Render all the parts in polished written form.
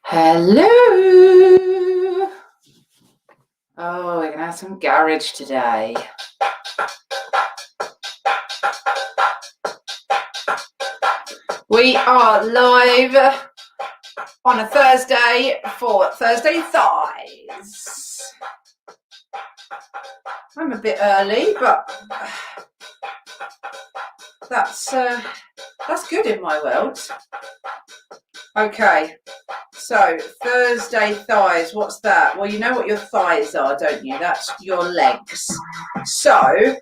Hello. Oh, we're going to have some garage today. We are live on a Thursday for Thursday Thighs. I'm a bit early, but that's good in my world. Okay. So, Thursday Thighs, what's that? Well, you know what your thighs are, don't you? That's your legs. So,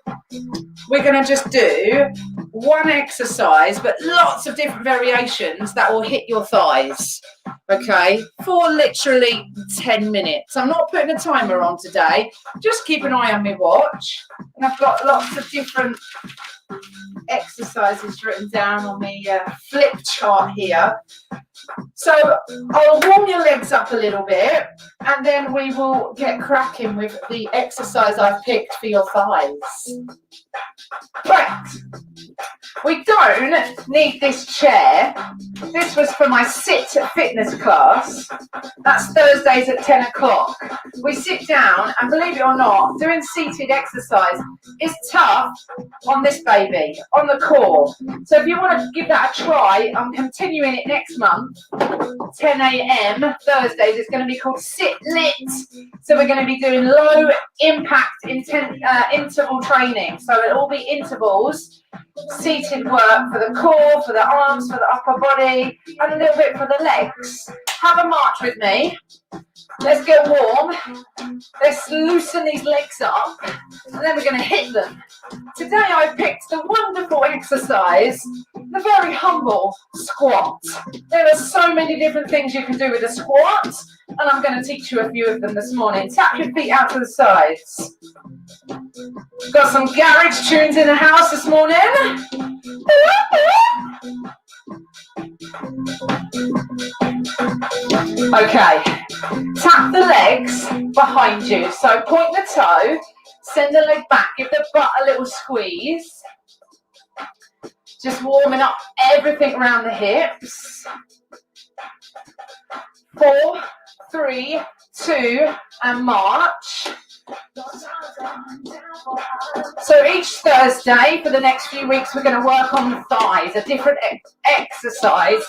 we're going to just do one exercise, but lots of different variations that will hit your thighs, okay, for literally 10 minutes. I'm not putting a timer on today. Just keep an eye on my watch. And I've got lots of different exercises written down on the flip chart here. So I'll warm your legs up a little bit and then we will get cracking with the exercise I've picked for your thighs. Right, we don't need this chair. This was for my sit fitness class. That's Thursdays at 10 o'clock. We sit down and believe it or not, doing seated exercise is tough on this baby, on the core. So if you want to give that a try, I'm continuing it next month, 10 a.m. Thursdays. It's going to be called Sit Lit. So we're going to be doing low impact interval training. So it'll all be intervals, seated work for the core, for the arms, for the upper body, and a little bit for the legs. Have a march with me. Let's get warm. Let's loosen these legs up, and then we're going to hit them. Today I picked the wonderful exercise, the very humble squat. There are so many different things you can do with a squat, and I'm going to teach you a few of them this morning. Tap your feet out to the sides. Got some garage tunes in the house this morning. Okay, tap the legs behind you. So point the toe, send the leg back, give the butt a little squeeze. Just warming up everything around the hips. 4, 3, 2, and march. So each Thursday for the next few weeks, we're going to work on the thighs, a different exercise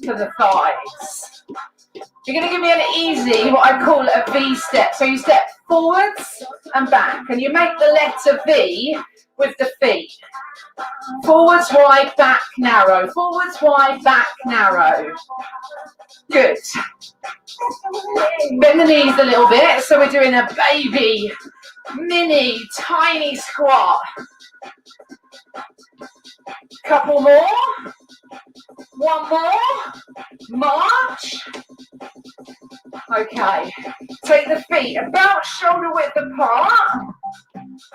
for the thighs. You're going to give me an easy, what I call a V step. So you step forwards and back, and you make the letter V with the feet. Forwards, wide, back, narrow. Forwards, wide, back, narrow. Good. Bend the knees a little bit. So we're doing a baby, mini, tiny squat. Couple more. One more. March. Okay. Take the feet about shoulder width apart.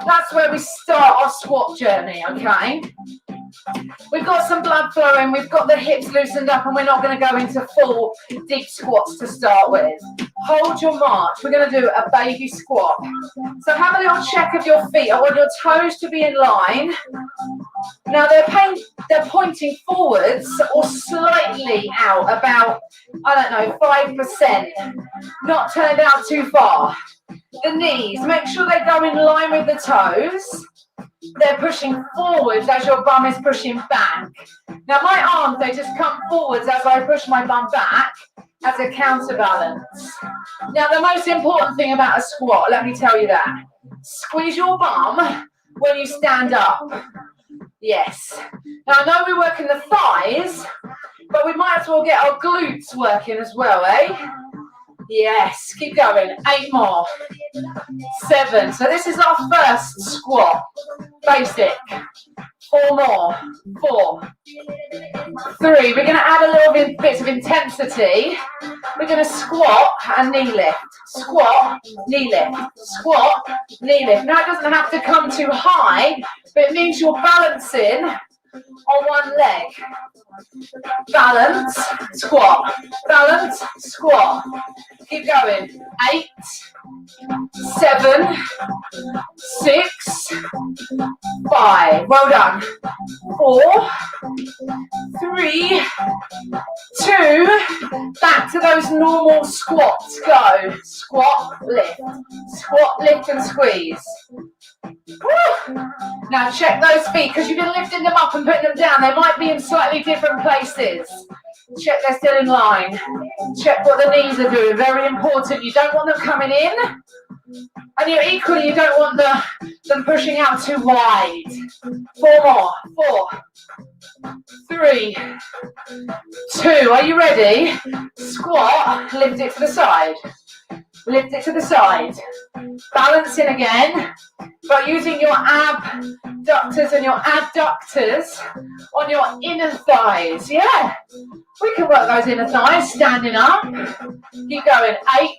That's where we start our squat journey, okay? We've got some blood flowing, we've got the hips loosened up, and we're not going to go into full deep squats to start with. Hold your march. We're going to do a baby squat. So have a little check of your feet. I want your toes to be in line. Now they're pointing forwards or slightly out, about, I don't know, 5%. Not turned out too far. The knees, make sure they go in line with the toes. They're pushing forwards as your bum is pushing back. Now my arms, they just come forwards as I push my bum back as a counterbalance. Now the most important thing about a squat, let me tell you that. Squeeze your bum when you stand up. Yes. Now I know we're working the thighs, but we might as well get our glutes working as well, eh? Yes, keep going. 8 more. 7. So this is our first squat. Basic. 4 more. 4. 3. We're going to add a little bit of intensity. We're going to squat and knee lift. Squat, knee lift. Squat, knee lift. Now it doesn't have to come too high, but it means you're balancing on one leg. Balance, squat. Balance, squat. Keep going. 8, 7, 6, 5. Well done. 4, 3, 2. Back to those normal squats. Go. Squat, lift. Squat, lift and squeeze. Woo. Now check those feet, because you've been lifting them up and putting them down. They might be in slightly different places. Check they're still in line. Check what the knees are doing. Very important. You don't want them coming in, and you don't want them pushing out too wide. 4 more. 4, 3, 2. Are you ready? Squat. Lift it to the side. Lift it to the side. Balancing again, but using your abductors and your adductors on your inner thighs. Yeah, we can work those inner thighs standing up. Keep going. 8,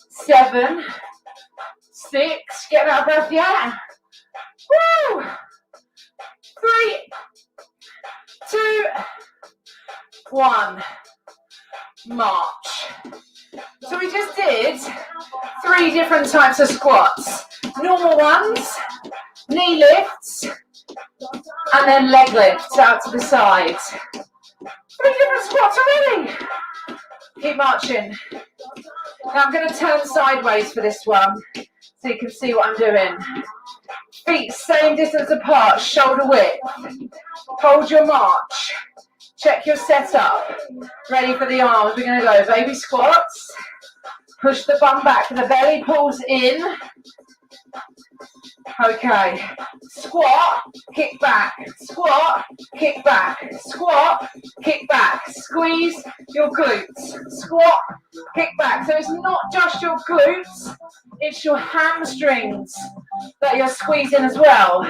7, 6. Get out of breath. Yeah. Woo. 3, 2, 1. March. So we just did 3 different types of squats. Normal ones, knee lifts, and then leg lifts out to the sides. 3 different squats already. Keep marching. Now I'm going to turn sideways for this one, so you can see what I'm doing. Feet same distance apart, shoulder width. Hold your march. Check your setup. Ready for the arms. We're going to go baby squats. Push the bum back. The belly pulls in. Okay. Squat, kick back. Squat, kick back. Squat, kick back. Squeeze your glutes. Squat, kick back. So it's not just your glutes, it's your hamstrings that you're squeezing as well.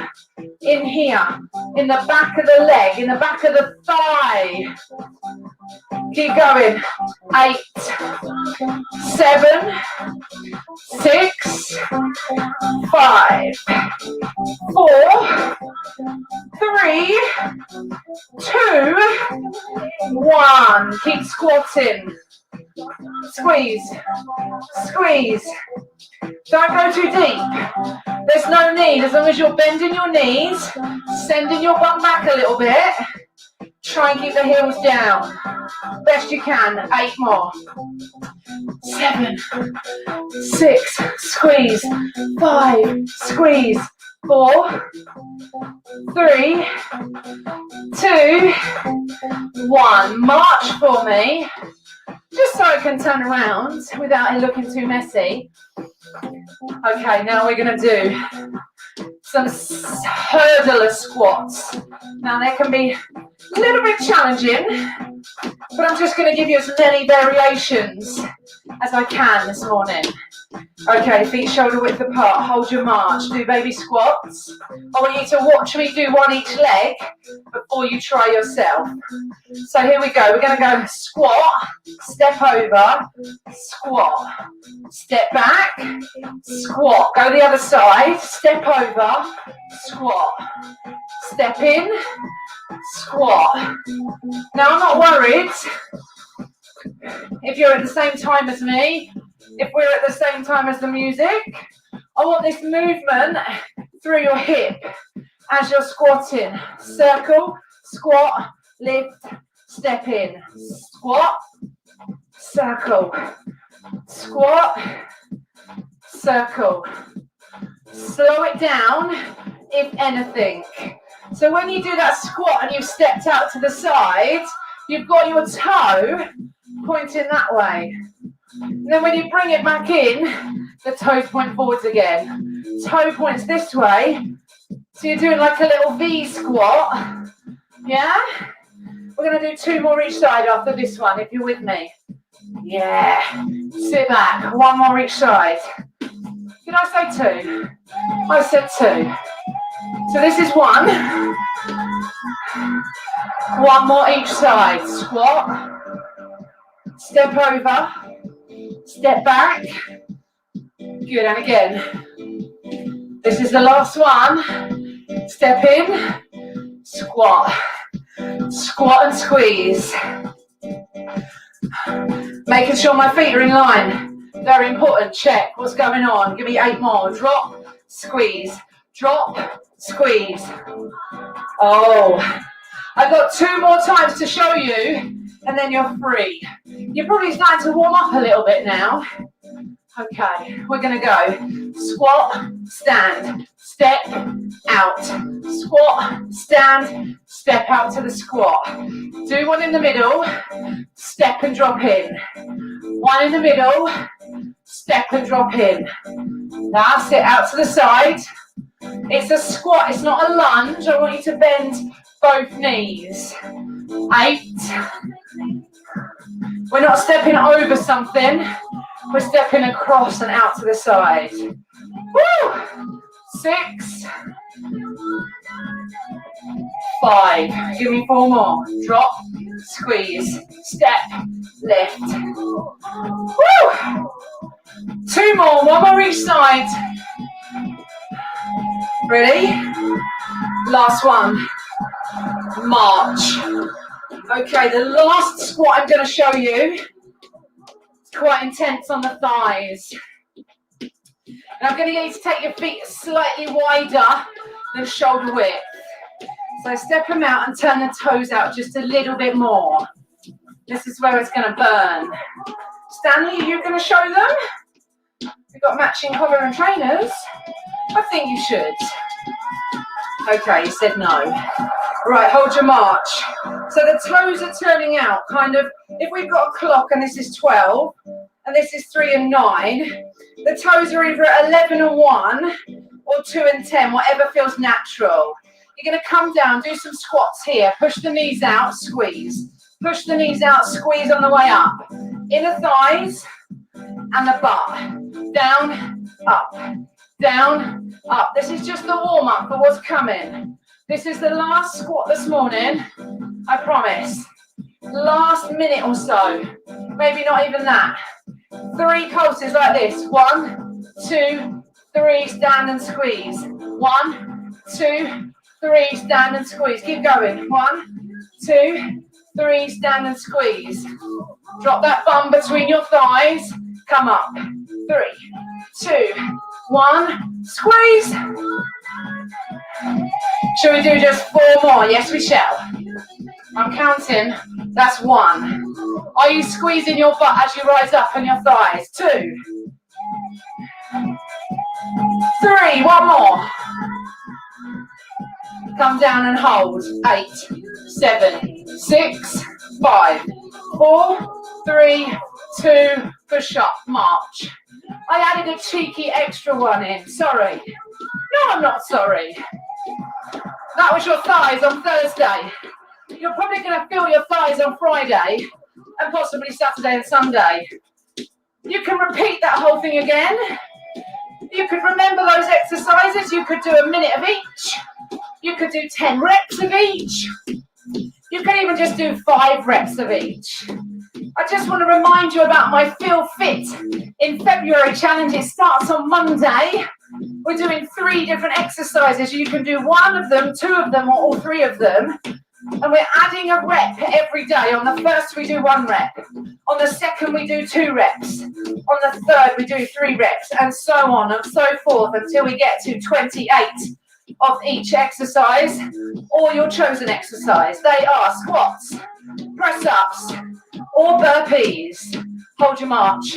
In here, in the back of the leg, in the back of the thigh. Keep going. 8, 7, 6, 5, 4, 3, 2, 1. Keep squatting. Squeeze. Squeeze. Don't go too deep. There's no need. As long as you're bending your knees, sending your bum back a little bit. Try and keep the heels down. Best you can. 8 more. 7, 6, squeeze. 5, squeeze. 4, 3, 2, 1. March for me. Just so I can turn around without it looking too messy. Okay, now we're going to do some hurdler squats. Now they can be a little bit challenging, but I'm just going to give you as many variations as I can this morning. Okay, feet shoulder width apart, hold your march, do baby squats. I want you to watch me do one each leg before you try yourself. So here we go, we're going to go squat, step over, squat, step back, squat, go the other side, step over, squat, step in, squat. Now I'm not worried if you're at the same time as me, if we're at the same time as the music. I want this movement through your hip as you're squatting. Circle, squat, lift, step in. Squat, circle, squat, circle. Slow it down, if anything. So when you do that squat and you've stepped out to the side, you've got your toe pointing that way. And then when you bring it back in, the toes point forwards again. Toe points this way. So you're doing like a little V squat. Yeah? We're going to do 2 more each side after this one, if you're with me. Yeah. Sit back. 1 more each side. Did I say 2? I said 2. So this is 1. 1 more each side. Squat. Step over. Step back. Good, and again. This is the last one. Step in. Squat. Squat and squeeze. Making sure my feet are in line. Very important. Check. What's going on? Give me 8 more. Drop, squeeze. Drop, squeeze. Oh, I've got 2 more times to show you, and then you're free. You're probably starting to warm up a little bit now. Okay, we're going to go squat, stand, step, out. Squat, stand, step out to the squat. Do one in the middle, step and drop in. One in the middle, step and drop in. That's it, out to the side. It's a squat, it's not a lunge. I want you to bend both knees. 8. We're not stepping over something. We're stepping across and out to the side. Woo! 6. 5. Give me 4 more. Drop, squeeze, step, lift. Woo! 2 more. 1 more each side. Ready? Last one. March. Okay, the last squat I'm going to show you. Quite intense on the thighs. And I'm going to get you to take your feet slightly wider than shoulder width. So step them out and turn the toes out just a little bit more. This is where it's going to burn. Stanley, are you going to show them? We've got matching collar and trainers. I think you should. Okay, you said no. Right, hold your march. So the toes are turning out, kind of, if we've got a clock and this is 12, and this is 3 and 9, the toes are either at 11 and 1, or 2 and 10, whatever feels natural. You're going to come down, do some squats here, push the knees out, squeeze. Push the knees out, squeeze on the way up. Inner thighs and the butt. Down, up, down, up. This is just the warm-up for what's coming. This is the last squat this morning, I promise. Last minute or so, maybe not even that. 3 pulses like this. 1, 2, 3, stand and squeeze. 1, 2, 3, stand and squeeze. Keep going. 1, 2, 3, stand and squeeze. Drop that bum between your thighs. Come up. 3, 2, 1, squeeze. Shall we do just 4 more? Yes, we shall. I'm counting. That's 1. Are you squeezing your butt as you rise up and your thighs? 2. 3. 1 more. Come down and hold. 8, 7, 6, 5, 4, 3, 2, push up, march. I added a cheeky extra one in. Sorry. No, I'm not sorry. That was your thighs on Thursday. You're probably going to feel your thighs on Friday and possibly Saturday and Sunday. You can repeat that whole thing again. You could remember those exercises. You could do a minute of each. You could do 10 reps of each. You could even just do 5 reps of each. I just want to remind you about my Feel Fit in February challenge. It starts on Monday. We're doing 3 different exercises. You can do 1 of them, 2 of them, or all 3 of them. And we're adding a rep every day. On the first, we do 1 rep. On the second, we do 2 reps. On the third, we do 3 reps, and so on and so forth until we get to 28 of each exercise or your chosen exercise. They are squats, press-ups, or burpees. Hold your march.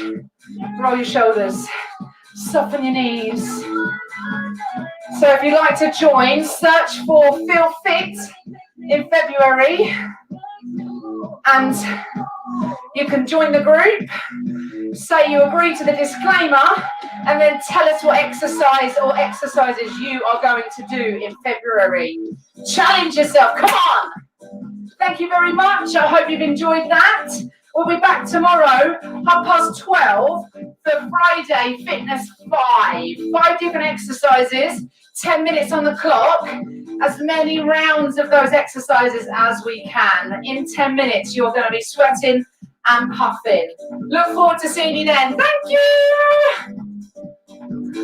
Roll your shoulders. Soften your knees. So if you'd like to join, search for Feel Fit in February, and you can join the group, say you agree to the disclaimer, and then tell us what exercise or exercises you are going to do in February. Challenge yourself, come on. Thank you very much. I hope you've enjoyed that. We'll be back tomorrow, 12:30, for Friday Fitness 5. 5 different exercises, 10 minutes on the clock, as many rounds of those exercises as we can. In 10 minutes, you're going to be sweating and puffing. Look forward to seeing you then. Thank you.